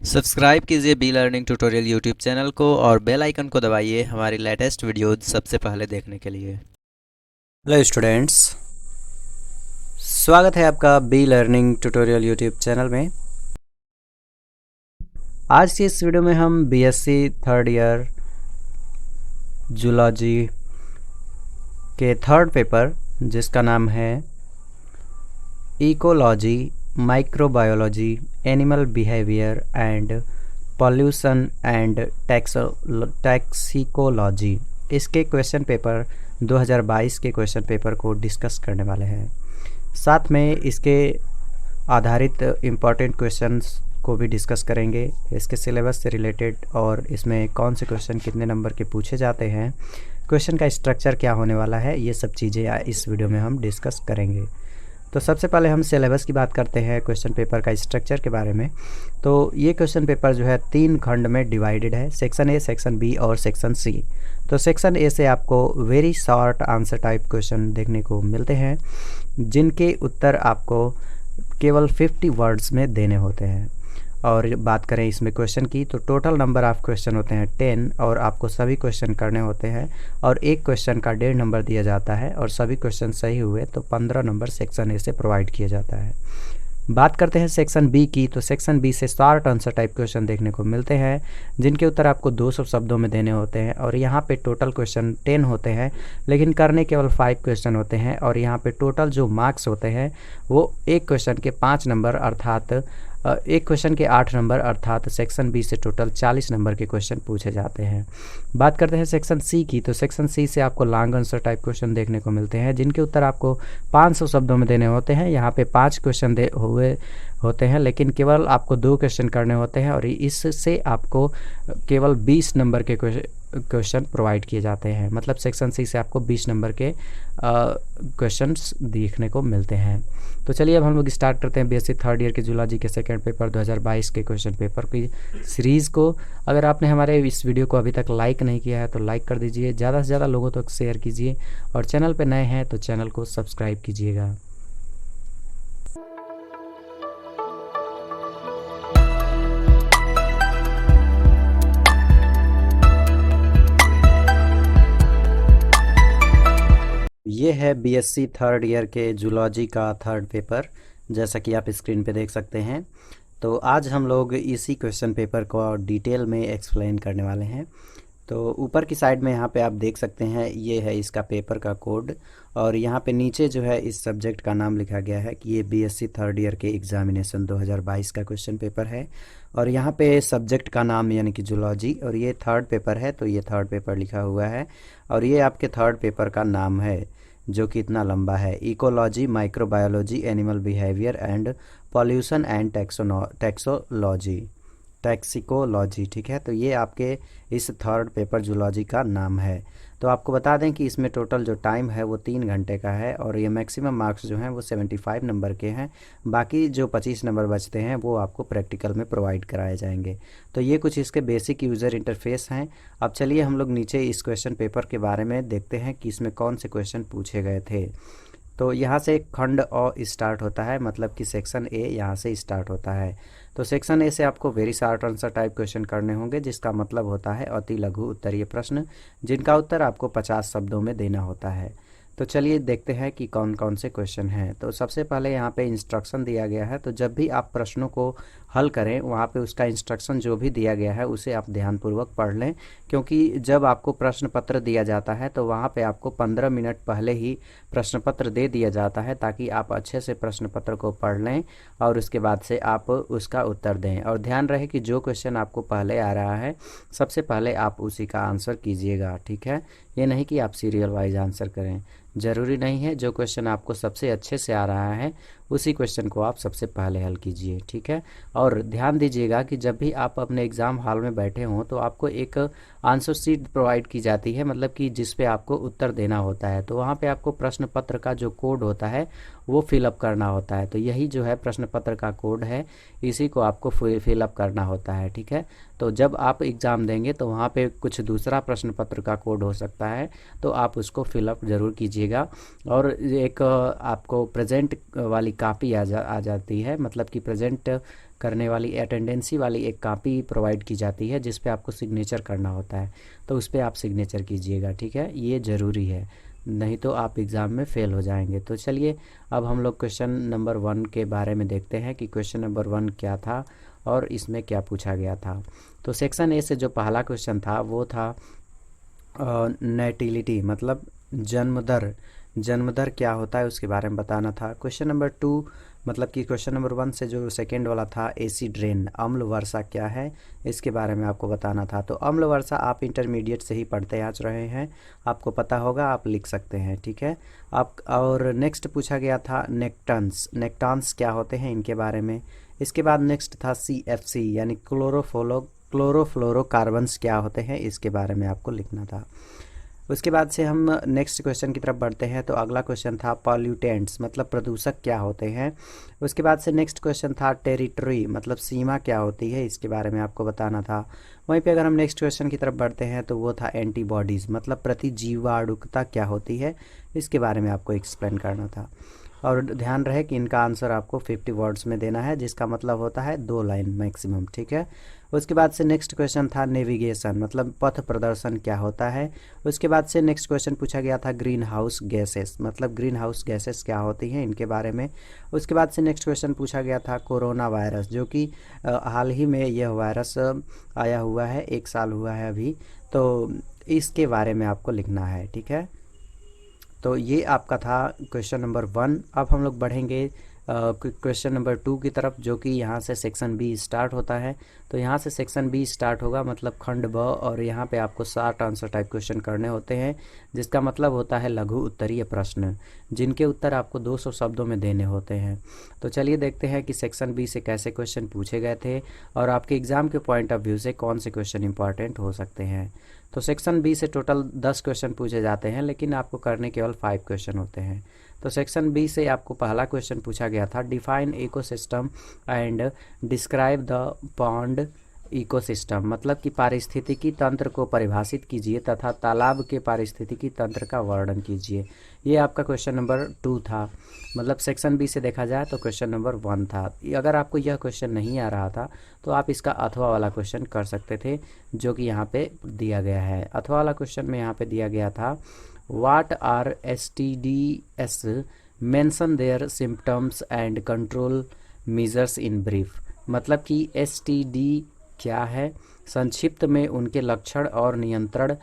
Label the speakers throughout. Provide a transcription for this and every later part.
Speaker 1: Subscribe कीजिए B learning tutorial YouTube channel को और बेल आइकन को दबाइए हमारी लेटेस्ट वीडियोज़ सबसे पहले देखने के लिए।
Speaker 2: हेलो स्टूडेंट्स, स्वागत है आपका B learning tutorial YouTube channel में। आज की इस वीडियो में हम बीएससी थर्ड ईयर जूलॉजी के थर्ड पेपर जिसका नाम है ecology, microbiology, animal behaviour and pollution and toxicology, इसके क्वेश्चन पेपर 2022 के क्वेश्चन पेपर को डिस्कस करने वाले हैं। साथ में इसके आधारित इम्पॉर्टेंट क्वेश्चंस को भी डिस्कस करेंगे, इसके सिलेबस से रिलेटेड और इसमें कौन से क्वेश्चन कितने नंबर के पूछे जाते हैं, क्वेश्चन का स्ट्रक्चर क्या होने वाला है, ये सब चीज़ें इस वीडियो में हम डिस्कस करेंगे। तो सबसे पहले हम सिलेबस की बात करते हैं, क्वेश्चन पेपर का स्ट्रक्चर के बारे में। तो ये क्वेश्चन पेपर जो है 3 खंड में डिवाइडेड है, सेक्शन ए, सेक्शन बी और सेक्शन सी। तो सेक्शन ए से आपको very short answer type question देखने को मिलते हैं जिनके उत्तर आपको केवल 50 वर्ड्स में देने होते हैं। और बात करें इसमें क्वेश्चन की, तो टोटल नंबर ऑफ क्वेश्चन होते हैं 10 और आपको सभी क्वेश्चन करने होते हैं और एक क्वेश्चन का 1.5 नंबर दिया जाता है और सभी क्वेश्चन सही हुए तो 15 नंबर सेक्शन ए से प्रोवाइड किया जाता है। बात करते हैं सेक्शन बी की, तो सेक्शन बी से शॉर्ट आंसर टाइप क्वेश्चन देखने को मिलते हैं जिनके उत्तर आपको 200 शब्दों में देने होते हैं और यहाँ पे टोटल क्वेश्चन 10 होते हैं लेकिन करने केवल 5 क्वेश्चन होते हैं और यहाँ पे टोटल जो मार्क्स होते हैं वो एक क्वेश्चन के 5 नंबर अर्थात एक क्वेश्चन के 8 नंबर अर्थात सेक्शन बी से टोटल 40 नंबर के क्वेश्चन पूछे जाते हैं। बात करते हैं सेक्शन सी की, तो सेक्शन सी से आपको लॉन्ग आंसर टाइप क्वेश्चन देखने को मिलते हैं जिनके उत्तर आपको 500 शब्दों में देने होते हैं। यहाँ पे 5 क्वेश्चन हुए होते हैं लेकिन केवल आपको 2 क्वेश्चन करने होते हैं और इससे आपको केवल 20 नंबर के क्वेश्चन प्रोवाइड किए जाते हैं। मतलब सेक्शन सी से आपको 20 नंबर के क्वेश्चंस देखने को मिलते हैं। तो चलिए अब हम लोग स्टार्ट करते हैं बीएससी थर्ड ईयर के जूलॉजी के सेकंड पेपर 2022 के क्वेश्चन पेपर की सीरीज़ को। अगर आपने हमारे इस वीडियो को अभी तक लाइक नहीं किया है तो लाइक कर दीजिए, ज़्यादा से ज़्यादा लोगों तक शेयर कीजिए और चैनल पर नए हैं तो चैनल को सब्सक्राइब कीजिएगा। ये है बीएससी थर्ड ईयर के जूलॉजी का थर्ड पेपर, जैसा कि आप स्क्रीन पे देख सकते हैं। तो आज हम लोग इसी क्वेश्चन पेपर को डिटेल में एक्सप्लेन करने वाले हैं। तो ऊपर की साइड में यहाँ पे आप देख सकते हैं ये है इसका पेपर का कोड और यहाँ पे नीचे जो है इस सब्जेक्ट का नाम लिखा गया है कि ये बीएससी थर्ड ईयर के एग्जामिनेशन 2022 का क्वेश्चन पेपर है और यहाँ पे सब्जेक्ट का नाम यानी कि जूलॉजी और ये थर्ड पेपर है तो ये थर्ड पेपर लिखा हुआ है और ये आपके थर्ड पेपर का नाम है जो कि इतना लंबा है, ecology, microbiology, animal behaviour and pollution and toxicology. ठीक है, तो ये आपके इस थर्ड पेपर जूलॉजी का नाम है। तो आपको बता दें कि इसमें टोटल जो टाइम है वो 3 घंटे का है और ये मैक्सिमम मार्क्स जो हैं वो 75 नंबर के हैं। बाकी जो 25 नंबर बचते हैं वो आपको प्रैक्टिकल में प्रोवाइड कराए जाएंगे। तो ये कुछ इसके बेसिक यूज़र इंटरफेस हैं। अब चलिए हम लोग नीचे इस क्वेश्चन पेपर के बारे में देखते हैं कि इसमें कौन से क्वेश्चन पूछे गए थे। तो यहाँ से खंड अ स्टार्ट होता है, मतलब कि सेक्शन ए यहाँ से स्टार्ट होता है। तो सेक्शन ए से आपको very short answer type question करने होंगे जिसका मतलब होता है अति लघु उत्तरीय प्रश्न जिनका उत्तर आपको 50 शब्दों में देना होता है। तो चलिए देखते हैं कि कौन कौन से क्वेश्चन हैं। तो सबसे पहले यहाँ पे इंस्ट्रक्शन दिया गया है, तो जब भी आप प्रश्नों को हल करें वहाँ पे उसका इंस्ट्रक्शन जो भी दिया गया है उसे आप ध्यानपूर्वक पढ़ लें, क्योंकि जब आपको प्रश्न पत्र दिया जाता है तो वहाँ पे आपको 15 मिनट पहले ही प्रश्न पत्र दे दिया जाता है ताकि आप अच्छे से प्रश्न पत्र को पढ़ लें और उसके बाद से आप उसका उत्तर दें। और ध्यान रहे कि जो क्वेश्चन आपको पहले आ रहा है सबसे पहले आप उसी का आंसर कीजिएगा। ठीक है, ये नहीं कि आप सीरियल वाइज आंसर करें, ज़रूरी नहीं है। जो क्वेश्चन आपको सबसे अच्छे से आ रहा है उसी क्वेश्चन को आप सबसे पहले हल कीजिए। ठीक है, और ध्यान दीजिएगा कि जब भी आप अपने एग्ज़ाम हॉल में बैठे हों तो आपको एक आंसर शीट प्रोवाइड की जाती है, मतलब कि जिस पे आपको उत्तर देना होता है। तो वहाँ पे आपको प्रश्न पत्र का जो कोड होता है वो फिलअप करना होता है। तो यही जो है प्रश्न पत्र का कोड है, इसी को आपको फिलअप करना होता है। ठीक है, तो जब आप एग्ज़ाम देंगे तो वहाँ पे कुछ दूसरा प्रश्न पत्र का कोड हो सकता है, तो आप उसको फिलअप ज़रूर कीजिएगा। और एक आपको प्रेजेंट वाली कापी आ जाती है, मतलब कि प्रेजेंट करने वाली अटेंडेंसी वाली एक कॉपी प्रोवाइड की जाती है जिस पे आपको सिग्नेचर करना होता है, तो उस पर आप सिग्नेचर कीजिएगा, ठीक है, ये ज़रूरी है, नहीं तो आप एग्ज़ाम में फ़ेल हो जाएंगे। तो चलिए अब हम लोग क्वेश्चन नंबर 1 के बारे में देखते हैं कि क्वेश्चन नंबर 1 क्या था और इसमें क्या पूछा गया था। तो सेक्शन ए से जो पहला क्वेश्चन था वो था नेटिलिटी मतलब जन्म दर क्या होता है उसके बारे में बताना था। क्वेश्चन नंबर 2 मतलब कि क्वेश्चन नंबर 1 से जो सेकेंड वाला था एसिड रेन अम्ल वर्षा क्या है इसके बारे में आपको बताना था। तो अम्ल वर्षा आप इंटरमीडिएट से ही पढ़ते आ रहे हैं, आपको पता होगा, आप लिख सकते हैं, ठीक है। आप और नेक्स्ट पूछा गया था नेक्टान्स क्या होते हैं इनके बारे में। इसके बाद नेक्स्ट था CFC यानी क्लोरोफ्लोरोकार्बन्स क्या होते हैं इसके बारे में आपको लिखना था। उसके बाद से हम नेक्स्ट क्वेश्चन की तरफ बढ़ते हैं। तो अगला क्वेश्चन था पॉल्यूटेंट्स मतलब प्रदूषक क्या होते हैं। उसके बाद से नेक्स्ट क्वेश्चन था टेरिटरी मतलब सीमा क्या होती है इसके बारे में आपको बताना था। वहीं पे अगर हम नेक्स्ट क्वेश्चन की तरफ बढ़ते हैं तो वो था एंटीबॉडीज़ मतलब प्रतिजीवाणुकता क्या होती है इसके बारे में आपको एक्सप्लेन करना था। और ध्यान रहे कि इनका आंसर आपको 50 वर्ड्स में देना है जिसका मतलब होता है 2 लाइन मैक्सिमम, ठीक है। उसके बाद से नेक्स्ट क्वेश्चन था नेविगेशन मतलब पथ प्रदर्शन क्या होता है। उसके बाद से नेक्स्ट क्वेश्चन पूछा गया था ग्रीन हाउस गैसेस मतलब ग्रीन हाउस गैसेस क्या होती हैं इनके बारे में। उसके बाद से नेक्स्ट क्वेश्चन पूछा गया था कोरोना वायरस जो कि हाल ही में यह वायरस आया हुआ है, 1 साल हुआ है अभी, तो इसके बारे में आपको लिखना है, ठीक है। तो ये आपका था क्वेश्चन नंबर 1। अब हम लोग बढ़ेंगे क्वेश्चन नंबर 2 की तरफ जो कि यहाँ से सेक्शन बी स्टार्ट होता है। तो यहाँ से सेक्शन बी स्टार्ट होगा मतलब खंड ब और यहाँ पे आपको 7 आंसर टाइप क्वेश्चन करने होते हैं जिसका मतलब होता है लघु उत्तरीय प्रश्न जिनके उत्तर आपको 200 शब्दों में देने होते हैं। तो चलिए देखते हैं कि सेक्शन बी से कैसे क्वेश्चन पूछे गए थे और आपके एग्जाम के पॉइंट ऑफ व्यू से कौन से क्वेश्चन इंपॉर्टेंट हो सकते हैं। तो सेक्शन बी से टोटल 10 क्वेश्चन पूछे जाते हैं लेकिन आपको करने केवल 5 क्वेश्चन होते हैं। तो सेक्शन बी से आपको पहला क्वेश्चन पूछा गया था define ecosystem and describe the pond ecosystem मतलब कि पारिस्थितिकी तंत्र को परिभाषित कीजिए तथा तालाब के पारिस्थितिकी तंत्र का वर्णन कीजिए। ये आपका क्वेश्चन नंबर 2 था। मतलब सेक्शन बी से देखा जाए तो क्वेश्चन नंबर 1 था। अगर आपको यह क्वेश्चन नहीं आ रहा था तो आप इसका अथवा वाला क्वेश्चन कर सकते थे जो कि यहाँ पे दिया गया है। अथवा वाला क्वेश्चन में यहाँ पे दिया गया था what are STDs mention their symptoms and control measures in brief मतलब कि STD क्या है, संक्षिप्त में उनके लक्षण और नियंत्रण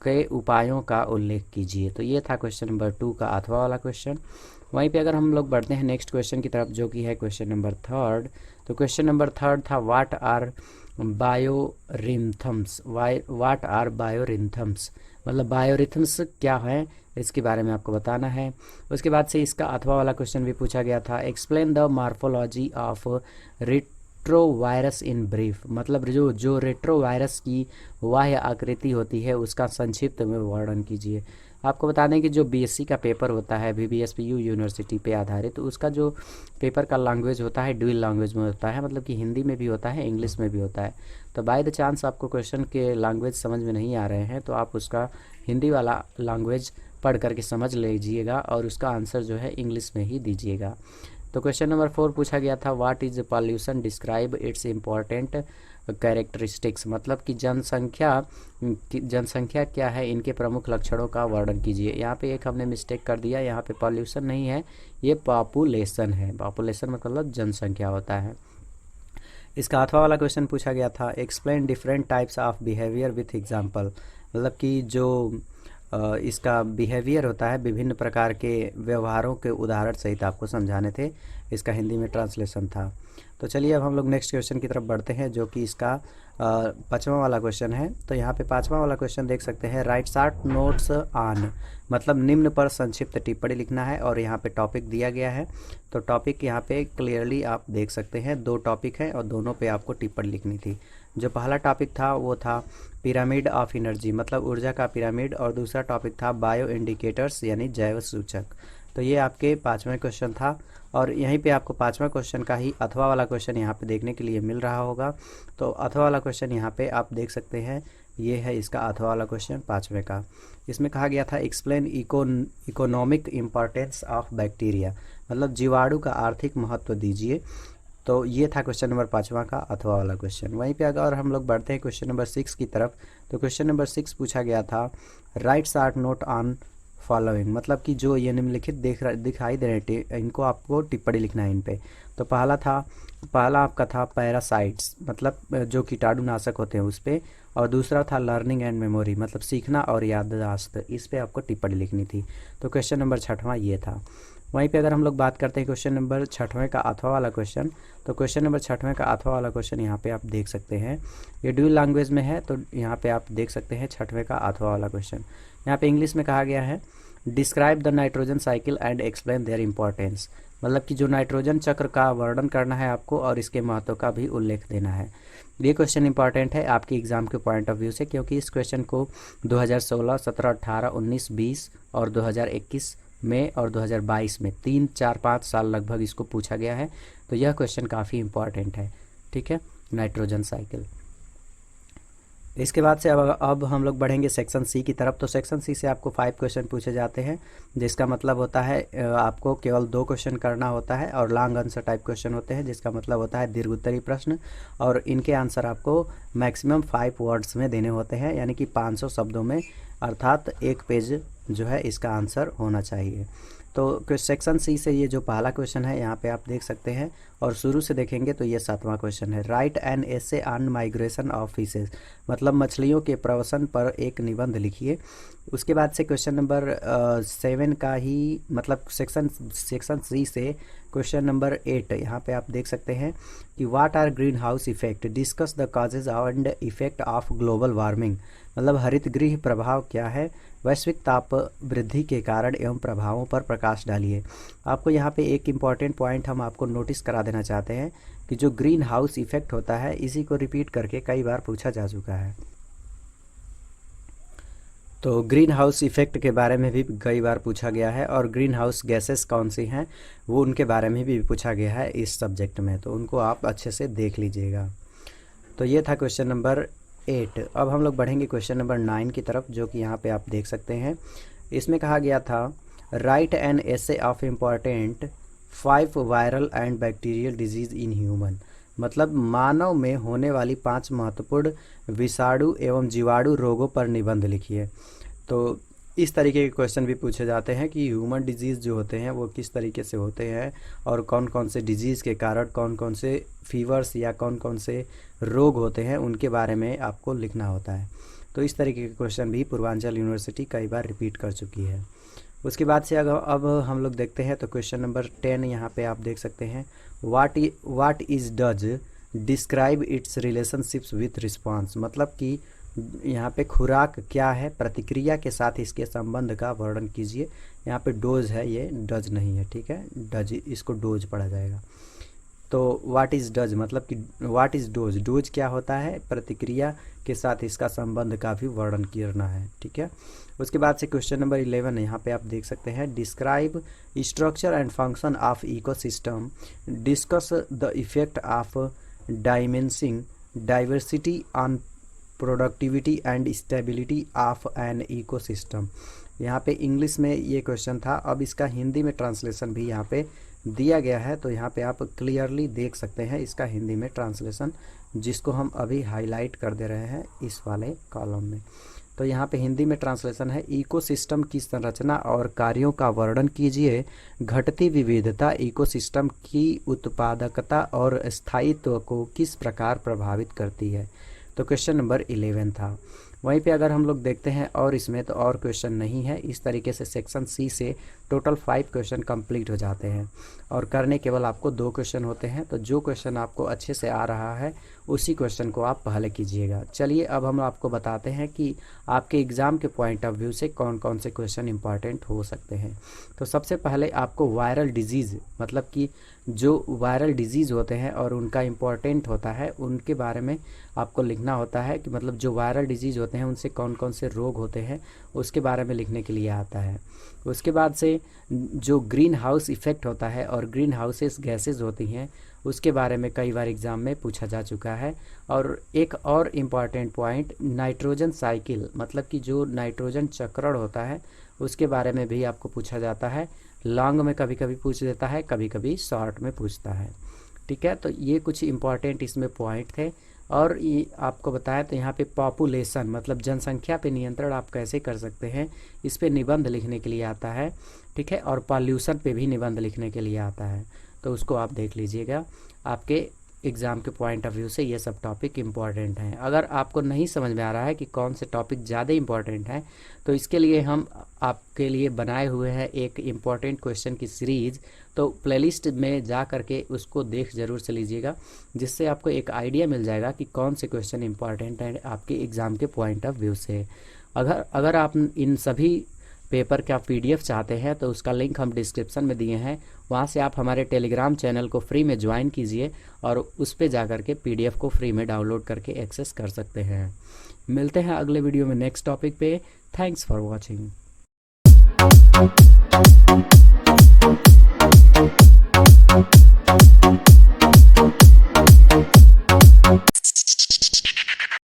Speaker 2: के उपायों का उल्लेख कीजिए। तो ये था क्वेश्चन नंबर 2 का अथवा वाला क्वेश्चन। वहीं पे अगर हम लोग बढ़ते हैं नेक्स्ट क्वेश्चन की तरफ जो कि है क्वेश्चन नंबर 3। तो क्वेश्चन नंबर 3 था व्हाट आर बायोरिथम्स मतलब बायोरिथम्स क्या है इसके बारे में आपको बताना है। उसके बाद से इसका अथवा वाला क्वेश्चन भी पूछा गया था explain the morphology of retrovirus in brief मतलब जो रेट्रोवायरस की बाह्य आकृति होती है उसका संक्षिप्त में वर्णन कीजिए। आपको बता दें कि जो BSc का पेपर होता है VBSPU यूनिवर्सिटी पे आधारित, तो उसका जो पेपर का लैंग्वेज होता है ड्यूल लैंग्वेज में होता है मतलब कि हिंदी में भी होता है इंग्लिश में भी होता है। तो बाय द चांस आपको क्वेश्चन के लैंग्वेज समझ में नहीं आ रहे हैं तो आप उसका हिंदी वाला लैंग्वेज पढ़ करके समझ लीजिएगा और उसका आंसर जो है इंग्लिश में ही दीजिएगा। तो क्वेश्चन नंबर 4 पूछा गया था what is pollution describe it's important characteristics मतलब कि जनसंख्या क्या है इनके प्रमुख लक्षणों का वर्णन कीजिए। यहाँ पे एक हमने मिस्टेक कर दिया, यहाँ पे पॉल्यूशन नहीं है, ये पॉपुलेशन है। पॉपुलेशन मतलब जनसंख्या होता है। इसका अथवा वाला क्वेश्चन पूछा गया था explain different types of behaviour with example मतलब कि जो इसका बिहेवियर होता है विभिन्न प्रकार के व्यवहारों के उदाहरण सहित आपको समझाने थे। इसका हिंदी में ट्रांसलेशन था। तो चलिए अब हम लोग नेक्स्ट क्वेश्चन की तरफ बढ़ते हैं जो कि इसका 5वां वाला क्वेश्चन है। तो यहाँ पे 5वां वाला क्वेश्चन देख सकते हैं राइट शॉर्ट नोट्स ऑन मतलब निम्न पर संक्षिप्त टिप्पणी लिखना है और यहाँ पे टॉपिक दिया गया है। तो टॉपिक यहाँ पे क्लियरली आप देख सकते हैं 2 टॉपिक हैं और दोनों पे आपको टिप्पणी लिखनी थी। जो पहला टॉपिक था वो था पिरामिड ऑफ एनर्जी मतलब ऊर्जा का पिरामिड और दूसरा टॉपिक था बायो इंडिकेटर्स यानी जैव सूचक। तो ये आपके 5वां क्वेश्चन था और यहीं पे आपको 5वां क्वेश्चन का ही अथवा वाला क्वेश्चन यहाँ पे देखने के लिए मिल रहा होगा। तो अथवा वाला क्वेश्चन यहाँ पे आप देख सकते हैं, ये है इसका अथवा वाला क्वेश्चन 5वें का। इसमें कहा गया था explain economic importance of bacteria मतलब जीवाणु का आर्थिक महत्व दीजिए। तो ये था क्वेश्चन नंबर 5वां का अथवा वाला क्वेश्चन। वहीं पे अगर हम लोग बढ़ते हैं क्वेश्चन नंबर 6 की तरफ, तो क्वेश्चन नंबर 6 पूछा गया था right short note on following, मतलब कि जो ये निम्नलिखित दिखाई दे रहे हैं इनको आपको टिप्पणी लिखना है इन पे। तो पहला आपका था पैरासाइट्स, मतलब जो कीटाणुनाशक होते हैं उस पर, और दूसरा था लर्निंग एंड मेमोरी, मतलब सीखना और याददाश्त, इस पे आपको टिप्पणी लिखनी थी। तो क्वेश्चन नंबर 6वां ये था। वहीं पे अगर हम लोग बात करते हैं क्वेश्चन नंबर 6वें का अथवा वाला क्वेश्चन, तो क्वेश्चन नंबर 6वें का अथवा वाला क्वेश्चन यहाँ पे आप देख सकते हैं, ये ड्यूल लैंग्वेज में है। तो यहाँ पे आप देख सकते हैं 6वें का अथवा वाला क्वेश्चन। यहाँ पे इंग्लिश में कहा गया है describe the nitrogen cycle and explain their importance, मतलब कि जो नाइट्रोजन चक्र का वर्णन करना है आपको और इसके महत्व का भी उल्लेख देना है। ये क्वेश्चन इंपॉर्टेंट है आपके एग्जाम के पॉइंट ऑफ व्यू से, क्योंकि इस क्वेश्चन को 2016, 17, 18, 19, 20 और 2021 में और 2022 में 3, 4, 5 साल लगभग इसको पूछा गया है। तो यह क्वेश्चन काफ़ी इंपॉर्टेंट है, ठीक है, नाइट्रोजन साइकिल। इसके बाद से अब हम लोग बढ़ेंगे सेक्शन सी की तरफ। तो सेक्शन सी से आपको 5 क्वेश्चन पूछे जाते हैं, जिसका मतलब होता है आपको केवल 2 क्वेश्चन करना होता है, और लॉन्ग आंसर टाइप क्वेश्चन होते हैं, जिसका मतलब होता है दीर्घोत्तरी प्रश्न, और इनके आंसर आपको मैक्सिमम 5 वर्ड्स में देने होते हैं, यानी कि 500 शब्दों में, अर्थात 1 पेज जो है इसका आंसर होना चाहिए। तो सेक्शन सी से ये जो पहला क्वेश्चन है यहाँ पे आप देख सकते हैं, और शुरू से देखेंगे तो ये 7वां क्वेश्चन है। Right an essay on migration of fishes, मतलब मछलियों के प्रवसन पर एक निबंध लिखिए। उसके बाद से क्वेश्चन नंबर 7 का ही, मतलब सेक्शन सी से क्वेश्चन नंबर 8 यहाँ पे आप देख सकते हैं कि what are green house effect, discuss the causes and effect of global warming, मतलब हरित गृह प्रभाव क्या है, वैश्विक ताप वृद्धि के कारण एवं प्रभावों पर प्रकाश डालिए। आपको यहाँ पे एक इम्पॉर्टेंट पॉइंट हम आपको नोटिस करा देना चाहते हैं कि जो ग्रीन हाउस इफेक्ट होता है इसी को रिपीट करके कई बार पूछा जा चुका है। तो ग्रीन हाउस इफेक्ट के बारे में भी कई बार पूछा गया है, और ग्रीन हाउस गैसेस कौन सी हैं वो उनके बारे में भी पूछा गया है इस सब्जेक्ट में, तो उनको आप अच्छे से देख लीजिएगा। तो ये था क्वेश्चन नंबर 8। अब हम लोग बढ़ेंगे क्वेश्चन नंबर 9 की तरफ, जो कि यहाँ पे आप देख सकते हैं। इसमें कहा गया था right an essay of important 5 viral and bacterial disease in human, मतलब मानव में होने वाली 5 महत्वपूर्ण विषाणु एवं जीवाणु रोगों पर निबंध लिखिए। तो इस तरीके के क्वेश्चन भी पूछे जाते हैं कि ह्यूमन डिजीज़ जो होते हैं वो किस तरीके से होते हैं, और कौन कौन से डिजीज़ के कारण कौन कौन से फीवर्स या कौन कौन से रोग होते हैं उनके बारे में आपको लिखना होता है। तो इस तरीके के क्वेश्चन भी पूर्वांचल यूनिवर्सिटी कई बार रिपीट कर चुकी है। उसके बाद से अब हम लोग देखते हैं तो क्वेश्चन नंबर 10 यहाँ पे आप देख सकते हैं what is does describe it's relationships with response, मतलब कि यहाँ पे खुराक क्या है, प्रतिक्रिया के साथ इसके संबंध का वर्णन कीजिए। यहाँ पे डोज है, ये डज नहीं है, ठीक है, डज, इसको डोज पढ़ा जाएगा। तो व्हाट इज़ डज, मतलब कि व्हाट इज़ डोज, डोज क्या होता है, प्रतिक्रिया के साथ इसका संबंध का भी वर्णन करना है, ठीक है। उसके बाद से क्वेश्चन नंबर 11 यहाँ पे आप देख सकते हैं describe structure and function of ecosystem, discuss the effect of diminishing diversity on productivity and stability of an ecosystem. यहाँ पे इंग्लिश में ये क्वेश्चन था, अब इसका हिंदी में ट्रांसलेशन भी यहाँ पे दिया गया है। तो यहाँ पे आप क्लियरली देख सकते हैं इसका हिंदी में ट्रांसलेशन, जिसको हम अभी हाईलाइट कर दे रहे हैं इस वाले कॉलम में। तो यहाँ पे हिंदी में ट्रांसलेशन है इकोसिस्टम की संरचना और कार्यों का वर्णन कीजिए, घटती विविधता इकोसिस्टम की उत्पादकता और स्थायित्व को किस प्रकार प्रभावित करती है। तो क्वेश्चन नंबर 11 था। वहीं पे अगर हम लोग देखते हैं और इसमें तो और क्वेश्चन नहीं है। इस तरीके से सेक्शन सी से टोटल 5 क्वेश्चन कंप्लीट हो जाते हैं और करने केवल आपको 2 क्वेश्चन होते हैं। तो जो क्वेश्चन आपको अच्छे से आ रहा है उसी क्वेश्चन को आप पहले कीजिएगा। चलिए अब हम आपको बताते हैं कि आपके एग्ज़ाम के पॉइंट ऑफ व्यू से कौन कौन से क्वेश्चन इंपॉर्टेंट हो सकते हैं। तो सबसे पहले आपको वायरल डिजीज़, मतलब कि जो वायरल डिजीज़ होते हैं और उनका इम्पॉर्टेंट होता है उनके बारे में आपको लिखना होता है कि मतलब जो वायरल डिजीज़ होते हैं उनसे कौन कौन से रोग होते हैं उसके बारे में लिखने के लिए आता है। उसके बाद से जो ग्रीन हाउस इफ़ेक्ट होता है और ग्रीन हाउसेस गैसेज होती हैं उसके बारे में कई बार एग्ज़ाम में पूछा जा चुका है। और एक और इम्पॉर्टेंट पॉइंट नाइट्रोजन साइकिल, मतलब कि जो नाइट्रोजन चक्रण होता है उसके बारे में भी आपको पूछा जाता है। लॉन्ग में कभी कभी पूछ देता है, कभी कभी शॉर्ट में पूछता है। ठीक है। तो ये कुछ इम्पॉर्टेंट इसमें पॉइंट थे। और ये आपको बताया तो यहाँ पे पॉपुलेशन मतलब जनसंख्या पे नियंत्रण आप कैसे कर सकते हैं, इस पे निबंध लिखने के लिए आता है, ठीक है। और पॉल्यूशन पे भी निबंध लिखने के लिए आता है, तो उसको आप देख लीजिएगा। आपके एग्ज़ाम के पॉइंट ऑफ व्यू से ये सब टॉपिक इम्पॉर्टेंट हैं। अगर आपको नहीं समझ में आ रहा है कि कौन से टॉपिक ज़्यादा इम्पॉर्टेंट हैं, तो इसके लिए हम आपके लिए बनाए हुए हैं एक इम्पॉर्टेंट क्वेश्चन की सीरीज़। तो प्लेलिस्ट में जा करके उसको देख ज़रूर से लीजिएगा, जिससे आपको एक आइडिया मिल जाएगा कि कौन से क्वेश्चन इम्पॉर्टेंट हैं आपके एग्ज़ाम के पॉइंट ऑफ व्यू से। अगर आप इन सभी पेपर का पीडीएफ चाहते हैं तो उसका लिंक हम डिस्क्रिप्शन में दिए हैं, वहाँ से आप हमारे टेलीग्राम चैनल को फ्री में ज्वाइन कीजिए और उस पे जा कर के पीडीएफ को फ्री में डाउनलोड करके एक्सेस कर सकते हैं। मिलते हैं अगले वीडियो में नेक्स्ट टॉपिक पे। Thanks for watching.